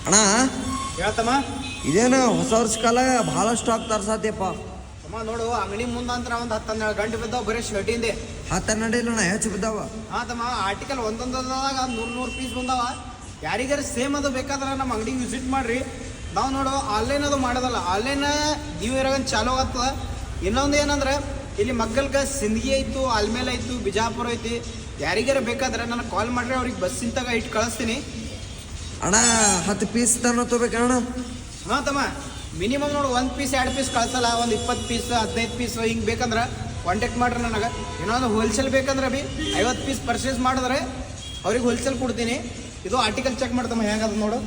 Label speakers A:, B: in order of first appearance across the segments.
A: ಅಣ್ಣ
B: ಹೇಳ್ತಮ್ಮ.
A: ಇದೇನು ಹೊಸ ವರ್ಷ ಕಾಲ ಭಾಳ ಸ್ಟಾಕ್ ತರ್ಸಾತಿಯಪ್ಪ.
B: ಅಮ್ಮ ನೋಡು, ಅಂಗಡಿ ಮುಂದಂತ್ರ ಒಂದು 10-12 ಗಂಟೆ ಬಿದ್ದಾವ ಬರೀ ಶರ್ಟಿಂದೆ.
A: 10-12 ಇಲ್ಲ ಹೆಚ್ಚು ಬಿದ್ದಾವ.
B: ಹಾಂ ತಮ್ಮ, ಆರ್ಟಿಕಲ್ ಒಂದೊಂದಾಗ 100 ಪೀಸ್ ಬಂದಾವ. ಯಾರಿಗಾರ ಸೇಮ್ ಅದು ಬೇಕಾದ್ರೆ ನಮ್ಮ ಅಂಗಡಿಗೆ ವಿಸಿಟ್ ಮಾಡಿರಿ. ನಾವು ನೋಡು ಆನ್ಲೈನ್ ಅದು ಮಾಡೋದಲ್ಲ, ಆನ್ಲೈನ್ ನೀವು ಇರೋನ್ ಚಾಲೂ ಆಗ್ತದ. ಇನ್ನೊಂದು ಏನಂದ್ರೆ ಇಲ್ಲಿ ಮಗ್ಗಲ್ಗೆ ಸಿಂದಗಿ ಐತು, ಆಲ್ಮೇಲೆ ಐತು, ಬಿಜಾಪುರ ಐತಿ. ಯಾರಿಗಾರ ಬೇಕಾದ್ರೆ ನನಗೆ ಕಾಲ್ ಮಾಡಿರಿ, ಅವ್ರಿಗೆ ಬಸ್ಸಿಂತಾಗ ಇಟ್ಟು ಕಳಿಸ್ತೀನಿ.
A: ಅಣ್ಣ 10 ಪೀಸ್ ತನಕ ತಗೋಬೇಕಣ್ಣ?
B: ಹಾಂ ತಮ್ಮ, ಮಿನಿಮಮ್ ನೋಡು 1 ಪೀಸ್ 2 ಪೀಸ್ ಕಳ್ಸಲ್ಲ, ಒಂದು 20 ಪೀಸ್ 15 ಪೀಸ್ ಹಿಂಗೆ ಬೇಕಂದ್ರೆ ಕಾಂಟ್ಯಾಕ್ಟ್ ಮಾಡ್ರಿ ನನಗೆ. ಇನ್ನೊಂದು ಹೋಲ್ಸೇಲ್ ಬೇಕಂದ್ರೆ 50 ಪೀಸ್ ಪರ್ಚೇಸ್ ಮಾಡಿದ್ರೆ ಅವ್ರಿಗೆ ಹೋಲ್ಸೇಲ್ ಕೊಡ್ತೀನಿ. ಇದು ಆರ್ಟಿಕಲ್ ಚೆಕ್ ಮಾಡ್ತಮ್ಮ, ಹೆಂಗದ ನೋಡು.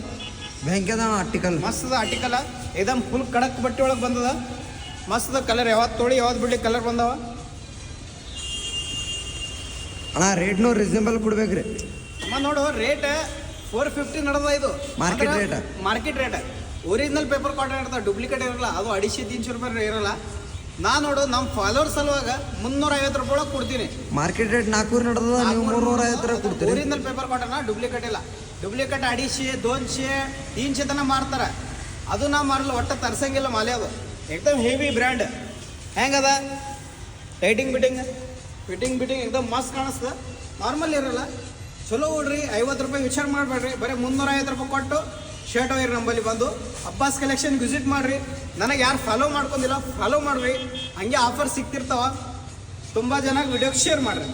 A: ಬ್ಯಾಂಕ್ಯದ ಆರ್ಟಿಕಲ್
B: ಮಸ್ತದ ಆರ್ಟಿಕಲ್, ಏಕದಮ್ ಫುಲ್ ಕಡಕ್ ಬಟ್ಟೆ ಒಳಗೆ ಬಂದದ. ಮಸ್ತದ ಕಲರ್, ಯಾವತ್ತು ತೊಳಿ ಯಾವ್ದು ಬಿಡ್ಲಿ ಕಲರ್ ಬಂದವ.
A: ಅಣ್ಣ ರೇಟ್ನು ರೀಸನೇಬಲ್ ಕೊಡ್ಬೇಕ್ರಿ.
B: ಅಮ್ಮ ನೋಡು, ರೇಟ್ 450 ನಡೆದ. ಇದು
A: market rate.
B: Market rate. Original paper cotton ಇರ್ತದೆ, ಡೂಪ್ಲಿಕೇಟ್ ಇರಲ್ಲ. ಅದು 250-300 ರೂಪಾಯಿ ಇರಲ್ಲ. ನಾ ನೋಡು ನಮ್ಮ ಫಾಲೋವರ್ಸ್ ಸಲುವಾಗ 350 ರೂಪಾಯಿ ಒಳಗೆ ಕೊಡ್ತೀನಿ.
A: ಮಾರ್ಕೆಟ್ ರೇಟ್ 400 ನಡೆದ, ನೀವು 350 ಕೊಡ್ತೀರಿ.
B: ಒರಿಜಿನಲ್ ಪೇಪರ್ ಕಾಟನ್, ಡೂಪ್ಲಿಕೇಟ್ ಇಲ್ಲ. ಡೂಪ್ಲಿಕೇಟ್ 250, 200, 300 ತನಕ ಮಾರ್ತಾರೆ. ಅದು ನಾ ಮಾರಲ್ಲ, ಒಟ್ಟು ತರ್ಸಂಗಿಲ್ಲ ಮಾಲೆ. ಅದು ಏಕದಮ್ ಹೆವಿ ಬ್ರ್ಯಾಂಡ್. ಹೆಂಗದ ಟೈಟಿಂಗ್ ಫಿಟ್ಟಿಂಗ್ ಏಕದಮ್ ಮಸ್ತ್ ಕಾಣಿಸ್ತದೆ. ನಾರ್ಮಲ್ ಇರಲ್ಲ, ಚಲೋ ಓಡ್ರಿ. 50 ರೂಪಾಯಿ ವಿಚಾರ ಮಾಡಬೇಡ್ರಿ, ಬರೀ 350 ರೂಪಾಯಿ ಕೊಟ್ಟು ಶರ್ಟ್ ಒಯ್ರಿ. ನಂಬಲ್ಲಿ ಬಂದು ಅಬ್ಬಾಸ್ ಕಲೆಕ್ಷನ್ ವಿಸಿಟ್ ಮಾಡಿರಿ. ನನಗೆ ಯಾರು ಫಾಲೋ ಮಾಡ್ಕೊಂಡಿಲ್ಲ ಫಾಲೋ ಮಾಡಿರಿ, ಹಂಗೆ ಆಫರ್ ಸಿಗ್ತಿರ್ತಾವ. ತುಂಬ ಜನಕ್ಕೆ ವಿಡಿಯೋ ಶೇರ್ ಮಾಡಿರಿ.